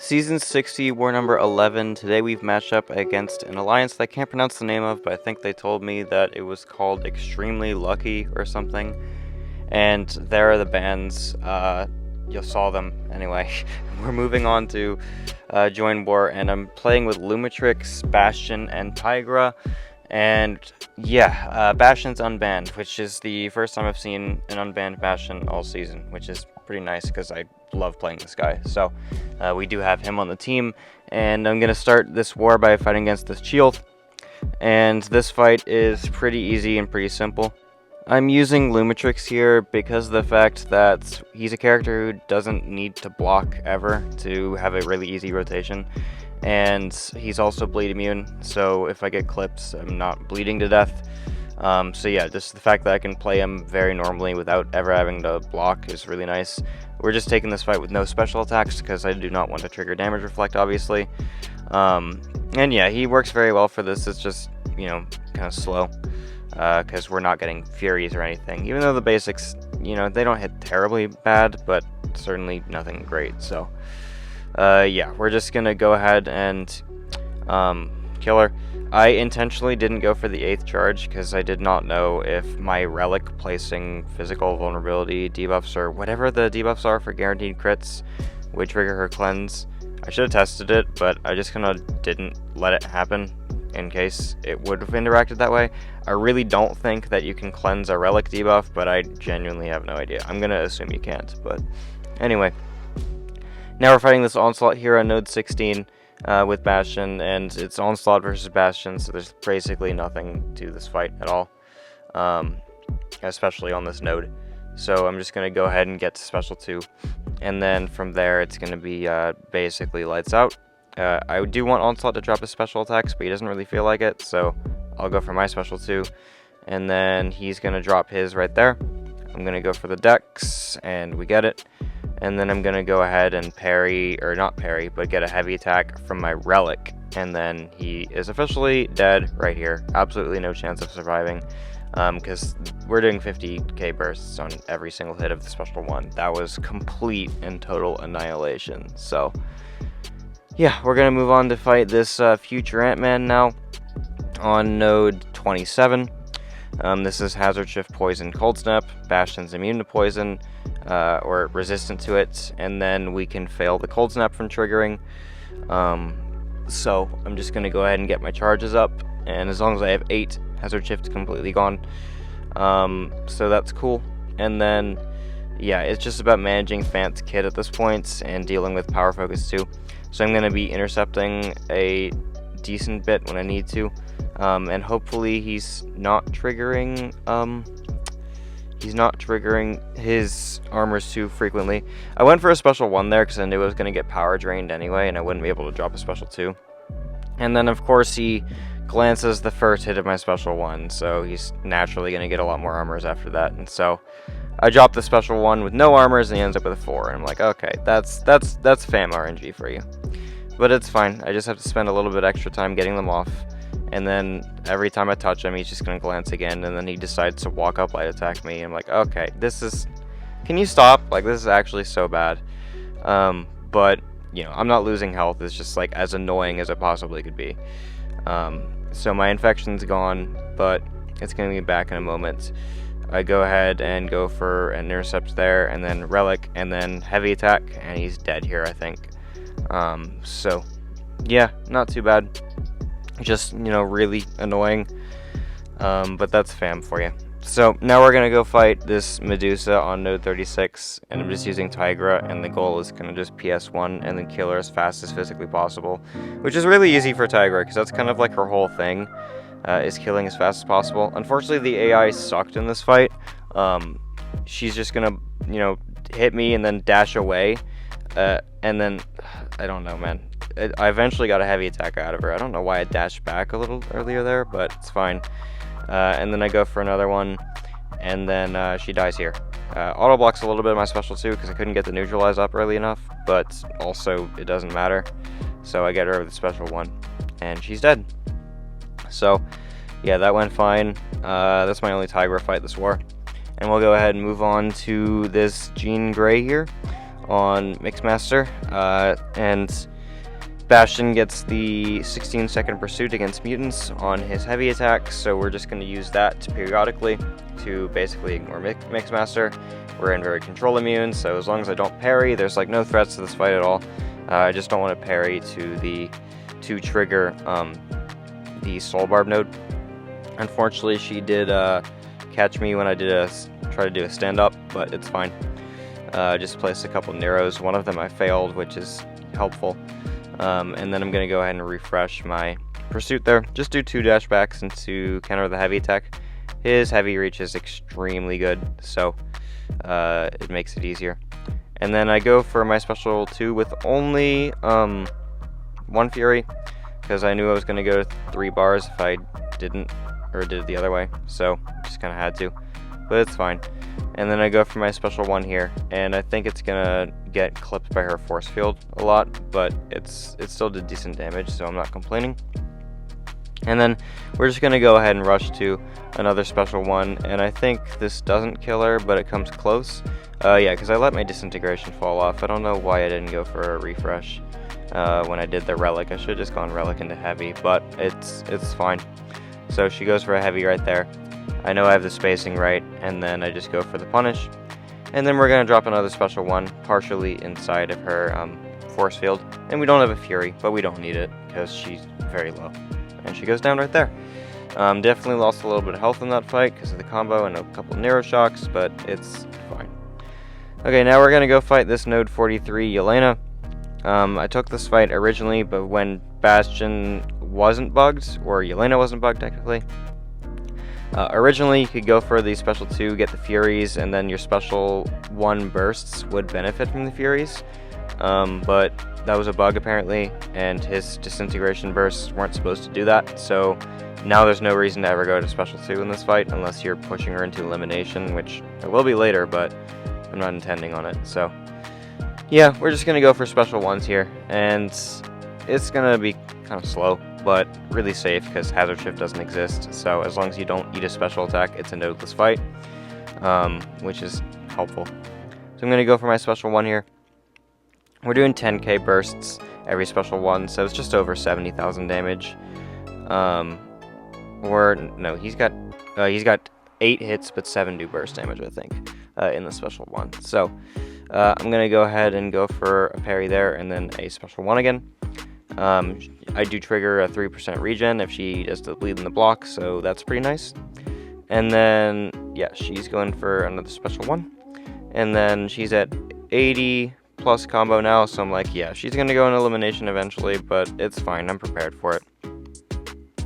Season 60, war number 11. Today we've matched up against an alliance that I can't pronounce the name of, but I think they told me that it was called Extremely Lucky or something. And there are the bands. You saw them anyway. We're moving on to join war, and I'm playing with Lumitrix, Bastion, and Tigra. And yeah, Bastion's unbanned, which is the first time I've seen an unbanned Bastion all season, which is pretty nice because I love playing this guy. So we do have him on the team, and I'm going to start this war by fighting against this shield. And this fight is pretty easy and pretty simple. I'm using Lumitrix here because of the fact that he's a character who doesn't need to block ever to have a really easy rotation. And he's also bleed immune, so if I get clipped, I'm not bleeding to death. So yeah, just the fact that I can play him very normally without ever having to block is really nice. We're just taking this fight with no special attacks because I do not want to trigger damage reflect, obviously. And yeah, he works very well for this. It's just, kind of slow because we're not getting Furies or anything. Even though the basics, they don't hit terribly bad, but certainly nothing great. So yeah, we're just gonna go ahead and kill her. I intentionally didn't go for the 8th charge because I did not know if my relic placing physical vulnerability debuffs or whatever the debuffs are for guaranteed crits would trigger her cleanse. I should have tested it, but I just kind of didn't let it happen in case it would have interacted that way. I really don't think that you can cleanse a relic debuff, but I genuinely have no idea. I'm gonna assume you can't, but anyway. Now we're fighting this Onslaught here on node 16 with Bastion, and it's Onslaught versus Bastion, so there's basically nothing to this fight at all, especially on this node. So I'm just going to go ahead and get to Special 2, and then from there it's going to be basically lights out. I do want Onslaught to drop his special attacks, but he doesn't really feel like it, so I'll go for my Special 2, and then he's going to drop his right there. I'm going to go for the Dex, and we get it. And then I'm going to go ahead and parry, or not parry, but get a heavy attack from my relic. And then he is officially dead right here. Absolutely no chance of surviving, because we're doing 50k bursts on every single hit of the special one. That was complete and total annihilation. So yeah, we're going to move on to fight this future Ant-Man now on node 27. This is Hazard Shift, Poison, Cold Snap. Bastion's immune to poison, or resistant to it, and then we can fail the Cold Snap from triggering. So I'm just going to go ahead and get my charges up, and as long as I have 8, Hazard Shift's completely gone. So that's cool. And then, yeah, it's just about managing Fant's kit at this point, and dealing with Power Focus too. So I'm going to be intercepting a decent bit when I need to. And hopefully he's not triggering his armors too frequently. I went for a special 1 there because I knew I was going to get power drained anyway, and I wouldn't be able to drop a special 2. And then of course he glances the first hit of my special 1, so he's naturally going to get a lot more armors after that. And so I dropped the special 1 with no armors, and he ends up with a 4. And I'm like, okay, that's fam RNG for you. But it's fine. I just have to spend a little bit extra time getting them off. And then every time I touch him, he's just going to glance again, and then he decides to walk up light attack me. I'm like, okay, can you stop? Like, this is actually so bad. But, I'm not losing health. It's just, like, as annoying as it possibly could be. So my infection's gone, but it's going to be back in a moment. I go ahead and go for an intercept there, and then relic, and then heavy attack, and he's dead here, I think. So, yeah, not too bad. Just, really annoying, but that's fam for you. So now we're gonna go fight this Medusa on node 36, and I'm just using Tigra, and the goal is kind of just PS1 and then kill her as fast as physically possible, which is really easy for Tigra because that's kind of like her whole thing, is killing as fast as possible. Unfortunately, the AI sucked in this fight. She's just gonna, hit me and then dash away, and then I don't know, man. I eventually got a heavy attack out of her. I don't know why I dashed back a little earlier there, but it's fine. And then I go for another one, and then she dies here. Auto blocks a little bit of my special too because I couldn't get the neutralize up early enough, but also it doesn't matter. So I get her with the special 1, and she's dead. So yeah, that went fine. That's my only Tigra fight this war. And we'll go ahead and move on to this Jean Grey here on mixmaster, and Bastion gets the 16-second pursuit against mutants on his heavy attack, so we're just going to use that periodically to basically ignore mixmaster. We're in very control immune, so as long as I don't parry, there's like no threats to this fight at all. I just don't want to parry to trigger the soul barb node. Unfortunately, she did catch me when I try to do a stand up, but it's fine. Just placed a couple Neros. One of them I failed, which is helpful. And then I'm going to go ahead and refresh my pursuit there. Just do 2 dashbacks into counter the heavy attack. His heavy reach is extremely good, so it makes it easier. And then I go for my special 2 with only 1 Fury, because I knew I was going to go to 3 bars if I didn't, or did it the other way, so just kind of had to, but it's fine. And then I go for my special 1 here, and I think it's gonna get clipped by her force field a lot, but it still did decent damage, so I'm not complaining. And then we're just gonna go ahead and rush to another special 1, and I think this doesn't kill her, but it comes close. Yeah, because I let my disintegration fall off. I don't know why I didn't go for a refresh when I did the relic. I should have just gone relic into heavy, but it's fine. So she goes for a heavy right there. I know I have the spacing right, and then I just go for the punish. And then we're going to drop another special 1 partially inside of her force field. And we don't have a Fury, but we don't need it because she's very low. And she goes down right there. Definitely lost a little bit of health in that fight because of the combo and a couple of Nero shocks, but it's fine. Okay, now we're going to go fight this node 43 Yolena. I took this fight originally, but when Bastion wasn't bugged, or Yolena wasn't bugged technically. Originally, you could go for the special 2, get the Furies, and then your special 1 bursts would benefit from the Furies. But that was a bug apparently, and his disintegration bursts weren't supposed to do that, so now there's no reason to ever go to special 2 in this fight, unless you're pushing her into elimination, which it will be later, but I'm not intending on it, so yeah, we're just going to go for special 1s here, and it's going to be kind of slow, but really safe because hazard shift doesn't exist, so as long as you don't eat a special attack, it's a nodeless fight, which is helpful. So I'm going to go for my special 1 here. We're doing 10k bursts every special 1, so it's just over 70,000 damage. Or no, he's got 8 hits, but 7 do burst damage, I think, in the special 1. So I'm going to go ahead and go for a parry there, and then a special 1 again. I do trigger a 3% regen if she does the bleed in the block, so that's pretty nice. And then, yeah, she's going for another special 1. And then she's at 80 plus combo now, so I'm like, yeah, she's going to go in elimination eventually, but it's fine, I'm prepared for it.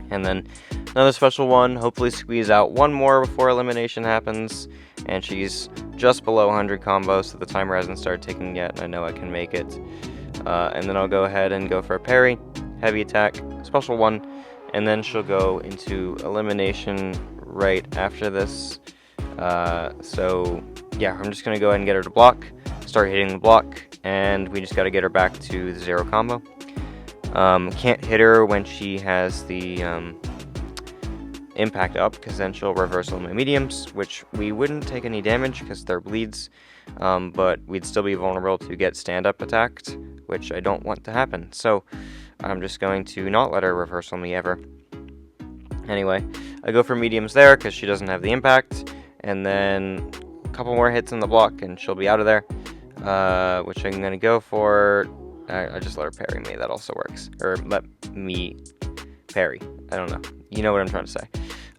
And then another special 1, hopefully squeeze out 1 more before elimination happens. And she's just below 100 combo, so the timer hasn't started ticking yet, and I know I can make it. And then I'll go ahead and go for a parry, heavy attack, special 1, and then she'll go into elimination right after this. So yeah, I'm just going to go ahead and get her to block, start hitting the block, and we just got to get her back to the 0 combo. Can't hit her when she has the impact up, because then she'll reversal my mediums, which we wouldn't take any damage because they're bleeds, but we'd still be vulnerable to get stand-up attacked, which I don't want to happen. So I'm just going to not let her reversal me ever. Anyway, I go for mediums there because she doesn't have the impact, and then a couple more hits in the block and she'll be out of there, which I'm going to go for. I just let her parry me, that also works. Or let me parry, I don't know. You know what I'm trying to say.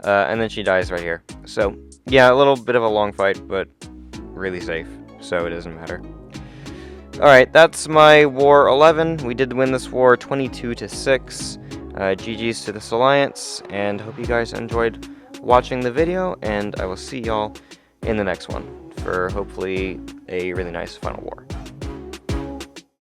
And then she dies right here. So, yeah, a little bit of a long fight, but really safe, so it doesn't matter. Alright, that's my War 11. We did win this war 22-6. GG's to this alliance, and hope you guys enjoyed watching the video, and I will see y'all in the next one for hopefully a really nice final war.